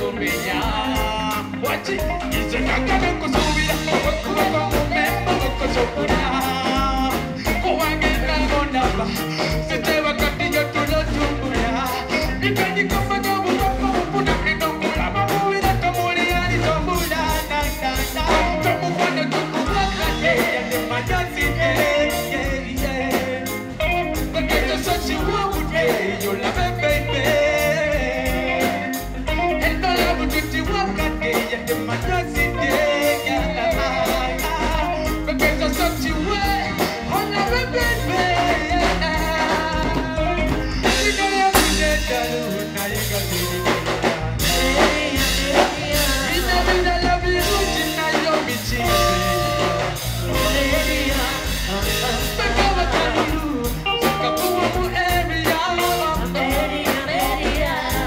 kumenya Wachi Ize kakane kusubira Wakuwa kwa mumemba Wakosokuria Kuwangi na monaba Sete wakati yotulo tumbuya Nikani kufanya Wukoko upuna Inokula mabuwira Kamuli yani tombula Na na na Tomu wana tukula Kate Yande manasi Yeah yeah Wakita sachi wawute Yola baby Endo la bututi wakate Yande manasi Yeah Wakita sachi we Hola baby Sino ya kujeta Luna yega diri Mina mina la viruji Na yo michisi Pekawa tanuru Sakakuwa mu area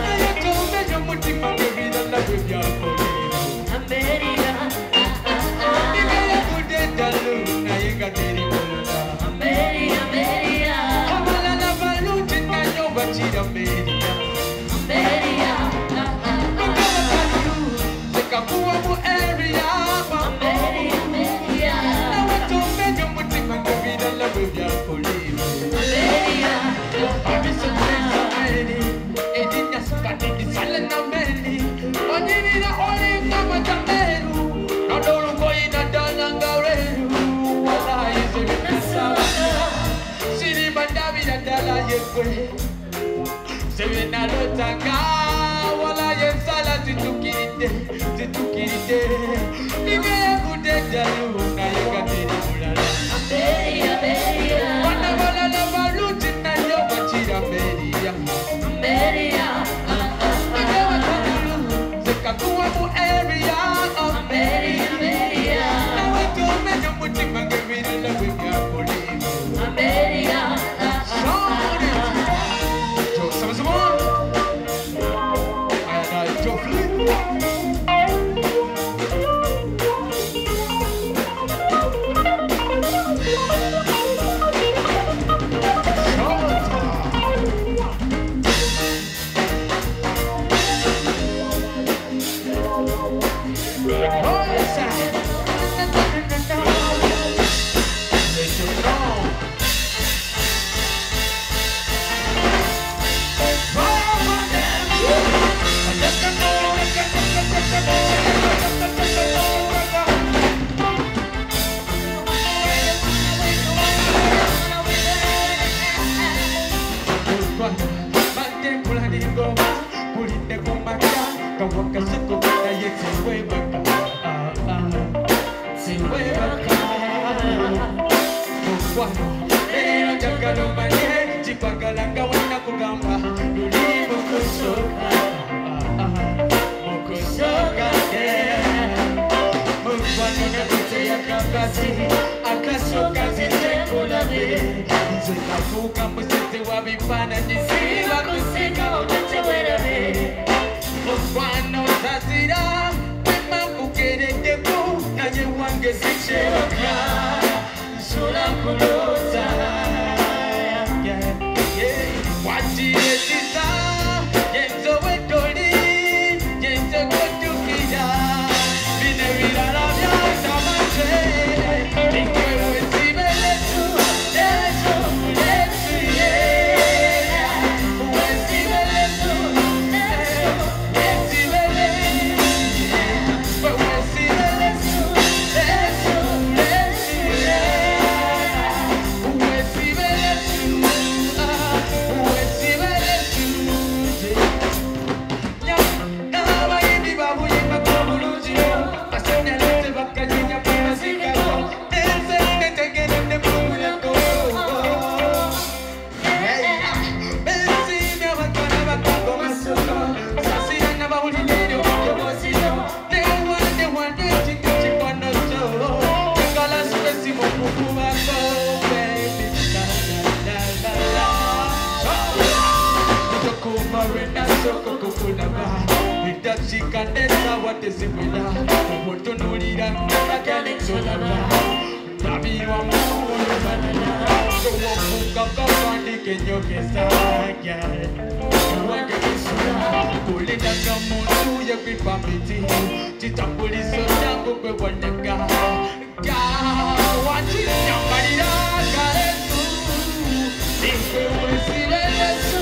Naya kome yo mutima Bebida la bebya Nina ya kujeta Luna yega diri Kamala la valuti Na yo bachira media Pekawa tanuru Sakakuwa mu area Sevena lotanga wala yensala zitukirite Nige kudeta luna yega teri mulala Wana wala la baluti na yoga chira meria Nige watadulu Zekakuwa mu area Na watu menyo mutima ngevira la wega polimu Chikanesa watezimwela Omotonolira Nakane solala Tabi wa mulu banana Sowo kuka kapandi nyokesa wange kisura kulindanga muntu yekwipamiti chitambuliso changu kweboneka wachinyambalira kalesu ikwewesirelesu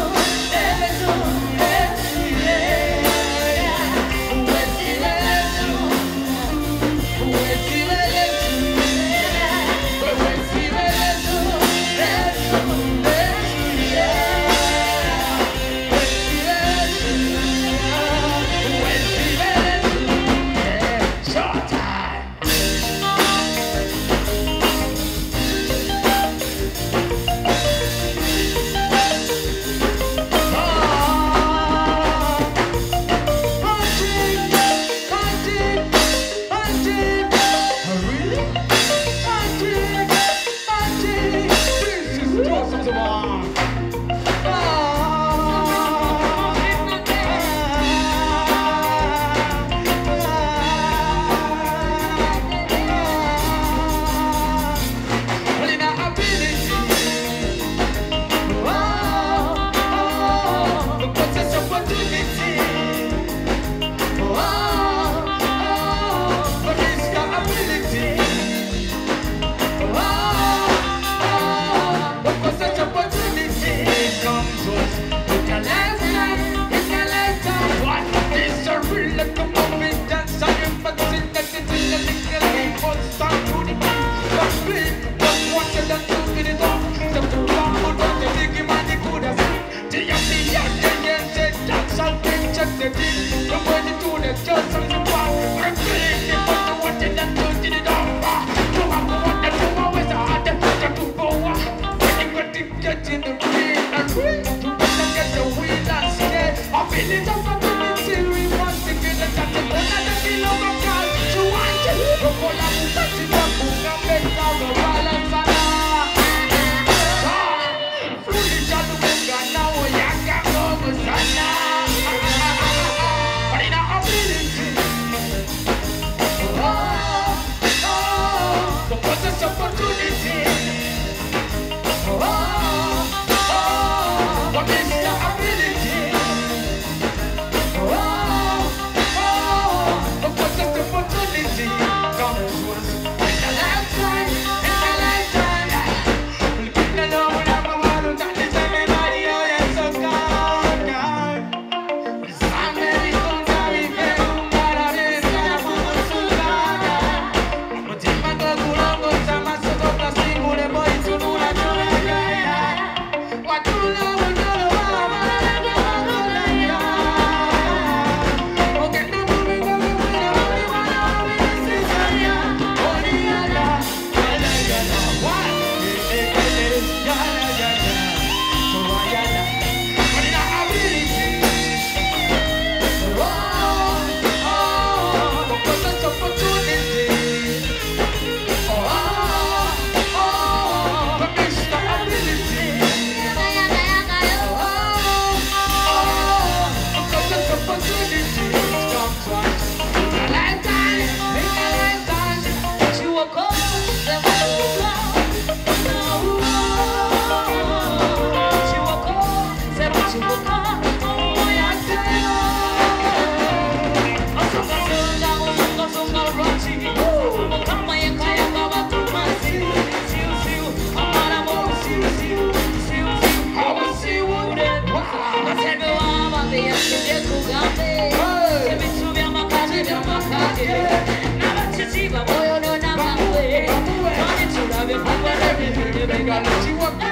Never